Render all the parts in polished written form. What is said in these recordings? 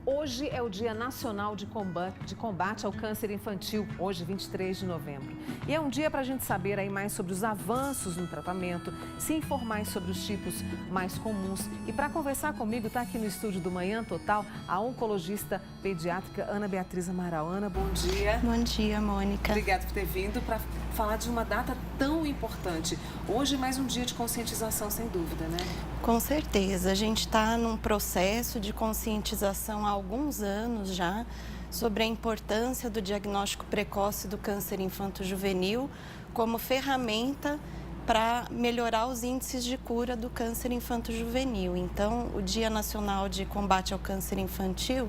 Hoje é o Dia Nacional de Combate ao Câncer Infantil, hoje, 23 de novembro. E é um dia para a gente saber aí mais sobre os avanços no tratamento, se informar sobre os tipos mais comuns. E para conversar comigo, está aqui no estúdio do Manhã Total, a oncologista pediátrica Ana Beatriz Amaral. Ana, bom dia. Bom dia, Mônica. Obrigada por ter vindo para falar de uma data tão importante. Hoje, mais um dia de conscientização, sem dúvida, né? Com certeza. A gente está num processo de conscientização há alguns anos já sobre a importância do diagnóstico precoce do câncer infanto-juvenil como ferramenta para melhorar os índices de cura do câncer infanto-juvenil. Então, o Dia Nacional de Combate ao Câncer Infantil,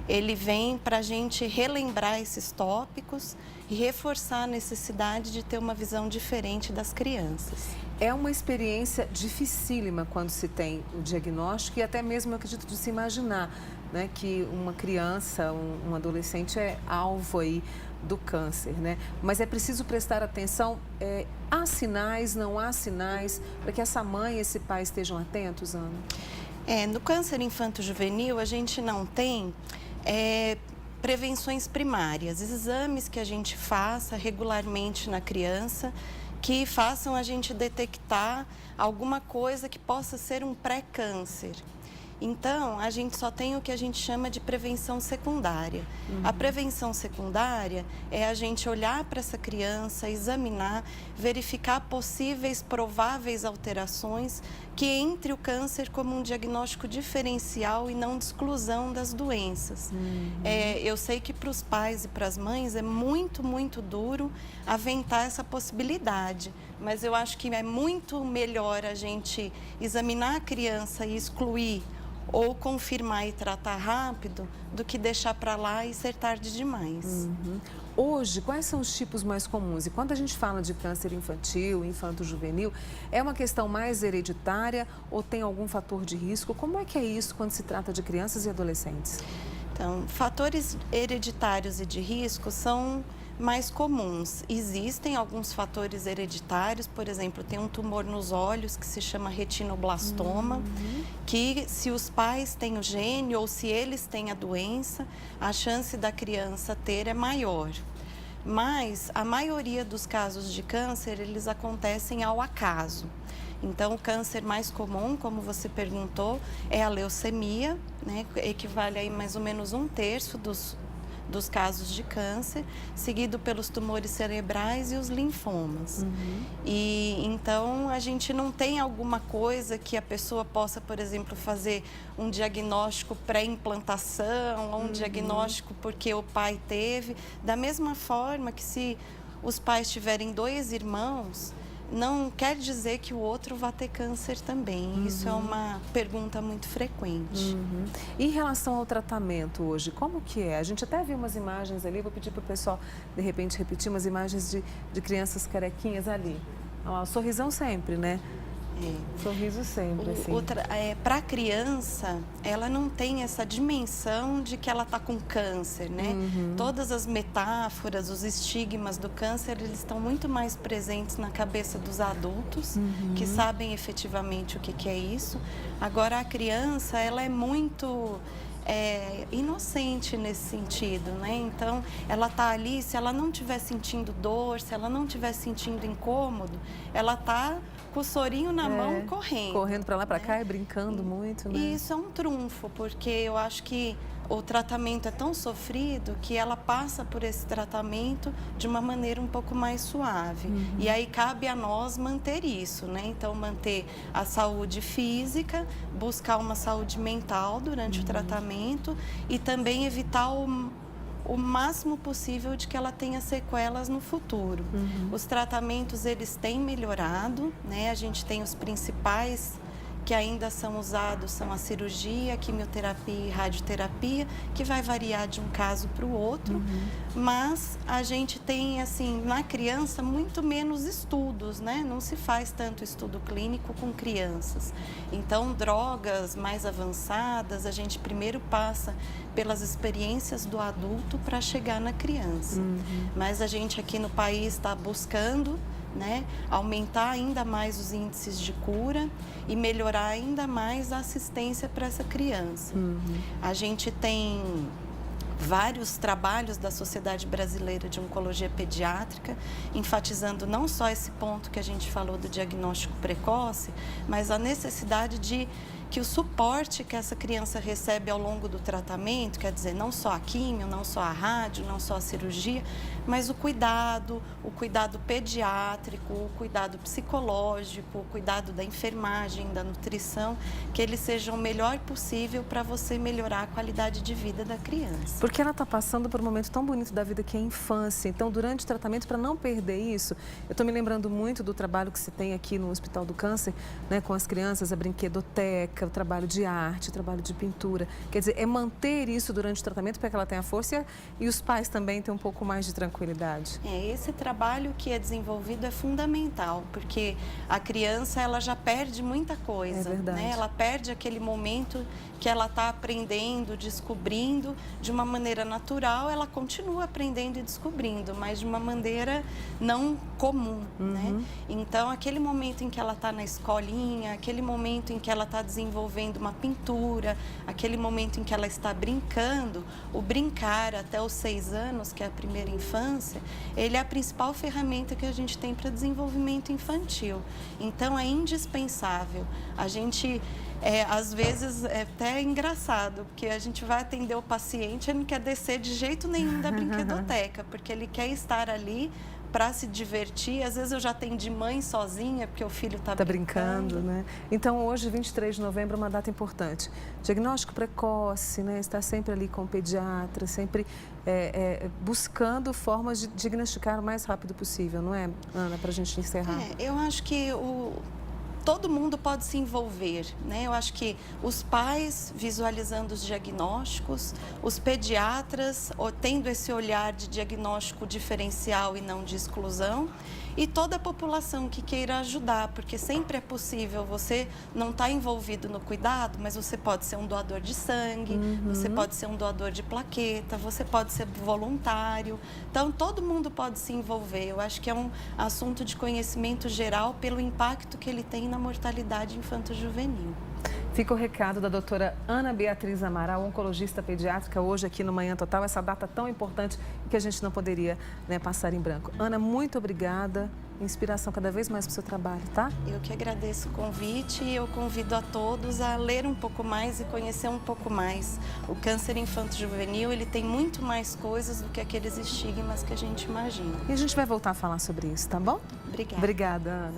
ele vem para a gente relembrar esses tópicos e reforçar a necessidade de ter uma visão diferente das crianças. É uma experiência dificílima quando se tem o diagnóstico e até mesmo, eu acredito, de se imaginar, né, que uma criança, um adolescente é alvo aí do câncer, né? Mas é preciso prestar atenção, há sinais, não há sinais, para que essa mãe e esse pai estejam atentos, Ana? No câncer infanto-juvenil, a gente não tem prevenções primárias, exames que a gente faça regularmente na criança, que façam a gente detectar alguma coisa que possa ser um pré-câncer. Então, a gente só tem o que a gente chama de prevenção secundária. A prevenção secundária é a gente olhar para essa criança, examinar, verificar possíveis, prováveis alterações que entre o câncer como um diagnóstico diferencial e não de exclusão das doenças. Eu sei que para os pais e para as mães é muito, muito duro aventar essa possibilidade, mas eu acho que é muito melhor a gente examinar a criança e excluir ou confirmar e tratar rápido do que deixar para lá e ser tarde demais. Hoje, quais são os tipos mais comuns? E quando a gente fala de câncer infantil, infanto-juvenil, é uma questão mais hereditária ou tem algum fator de risco? Como é que é isso quando se trata de crianças e adolescentes? Então, fatores hereditários e de risco são mais comuns. Existem alguns fatores hereditários, por exemplo, tem um tumor nos olhos que se chama retinoblastoma, que se os pais têm o gene ou se eles têm a doença, a chance da criança ter é maior. Mas a maioria dos casos de câncer, eles acontecem ao acaso. Então, o câncer mais comum, como você perguntou, é a leucemia, né? Equivale a mais ou menos 1/3 dos casos de câncer, seguido pelos tumores cerebrais e os linfomas. E então a gente não tem alguma coisa que a pessoa possa, por exemplo, fazer um diagnóstico pré-implantação ou um diagnóstico porque o pai teve. Da mesma forma que se os pais tiverem 2 irmãos, não quer dizer que o outro vai ter câncer também. Isso é uma pergunta muito frequente. Em relação ao tratamento hoje, como que é? A gente até viu umas imagens ali, vou pedir para o pessoal, de repente, repetir umas imagens de crianças carequinhas ali. Olha lá, o sorrisão sempre, né? Sorriso sempre, assim. Para a criança, ela não tem essa dimensão de que ela está com câncer, né? Todas as metáforas, os estigmas do câncer, eles estão muito mais presentes na cabeça dos adultos, que sabem efetivamente o que é isso. Agora, a criança, ela é muito inocente nesse sentido, né? Então, ela está ali, se ela não estiver sentindo dor, se ela não estiver sentindo incômodo, ela está com o sorinho na mão correndo. Correndo para lá, para cá e brincando muito, né? E isso é um trunfo, porque eu acho que o tratamento é tão sofrido que ela passa por esse tratamento de uma maneira um pouco mais suave. E aí cabe a nós manter isso, né? Então, manter a saúde física, buscar uma saúde mental durante o tratamento e também evitar o máximo possível de que ela tenha sequelas no futuro. Os tratamentos, eles têm melhorado, né? A gente tem os principais que ainda são usados, são a cirurgia, a quimioterapia e radioterapia, que vai variar de um caso para o outro, mas a gente tem, assim, na criança, muito menos estudos, né? Não se faz tanto estudo clínico com crianças. Então, drogas mais avançadas, a gente primeiro passa pelas experiências do adulto para chegar na criança. Mas a gente aqui no país está buscando né? Aumentar ainda mais os índices de cura e melhorar ainda mais a assistência para essa criança. A gente tem vários trabalhos da Sociedade Brasileira de Oncologia Pediátrica, enfatizando não só esse ponto que a gente falou do diagnóstico precoce, mas a necessidade de que o suporte que essa criança recebe ao longo do tratamento, quer dizer, não só a químio, não só a rádio, não só a cirurgia, mas o cuidado pediátrico, o cuidado psicológico, o cuidado da enfermagem, da nutrição, que eles sejam o melhor possível para você melhorar a qualidade de vida da criança. Porque ela está passando por um momento tão bonito da vida que é a infância. Então, durante o tratamento, para não perder isso, eu estou me lembrando muito do trabalho que se tem aqui no Hospital do Câncer, né, com as crianças, a brinquedoteca, o trabalho de arte, o trabalho de pintura. Quer dizer, é manter isso durante o tratamento para que ela tenha força e os pais também tenham um pouco mais de tranquilidade. Esse trabalho que é desenvolvido é fundamental, porque a criança ela já perde muita coisa, é verdade, né? Ela perde aquele momento que ela está aprendendo, descobrindo de uma maneira natural, ela continua aprendendo e descobrindo, mas de uma maneira não comum, né? Então, aquele momento em que ela está na escolinha, aquele momento em que ela está desenvolvendo uma pintura, aquele momento em que ela está brincando, o brincar até os 6 anos, que é a primeira infância, ele é a principal ferramenta que a gente tem para desenvolvimento infantil. Então, é indispensável. A gente, às vezes, é até engraçado, porque a gente vai atender o paciente, ele não quer descer de jeito nenhum da brinquedoteca, porque ele quer estar ali para se divertir. Às vezes eu já atendi mãe sozinha, porque o filho está brincando, né? Então, hoje, 23 de novembro, é uma data importante. Diagnóstico precoce, né? Está sempre ali com o pediatra, sempre buscando formas de diagnosticar o mais rápido possível, não é, Ana, para a gente encerrar? Eu acho que todo mundo pode se envolver, né? Eu acho que os pais visualizando os diagnósticos, os pediatras tendo esse olhar de diagnóstico diferencial e não de exclusão, e toda a população que queira ajudar, porque sempre é possível, você não está envolvido no cuidado, mas você pode ser um doador de sangue, você pode ser um doador de plaqueta, você pode ser voluntário. Então, todo mundo pode se envolver. Eu acho que é um assunto de conhecimento geral pelo impacto que ele tem na mortalidade infanto-juvenil. Fica o recado da doutora Ana Beatriz Amaral, oncologista pediátrica, hoje aqui no Manhã Total, essa data tão importante que a gente não poderia, né, passar em branco. Ana, muito obrigada. Inspiração cada vez mais para o seu trabalho, tá? Eu que agradeço o convite e eu convido a todos a ler um pouco mais e conhecer um pouco mais. O câncer infanto-juvenil, ele tem muito mais coisas do que aqueles estigmas que a gente imagina. E a gente vai voltar a falar sobre isso, tá bom? Obrigada. Obrigada, Ana.